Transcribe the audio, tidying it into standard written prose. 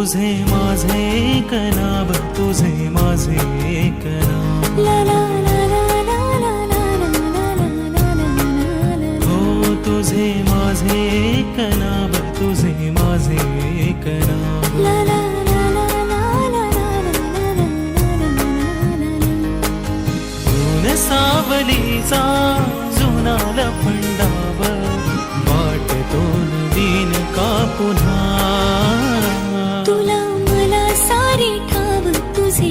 तुझे माझे एक नाव, तुझे माझे एक नाव. ला ला ला ला ला ला ला ला ला ला ला. हो तुझे माझे एक नाव, तुझे माझे एक नाव. ला ला ला ला ला ला ला ला ला. ऊन सावलीचा जुना लफंडाव, वाटतो नवीन का पुन्हा. तुला मला सारी ठाव, तुझे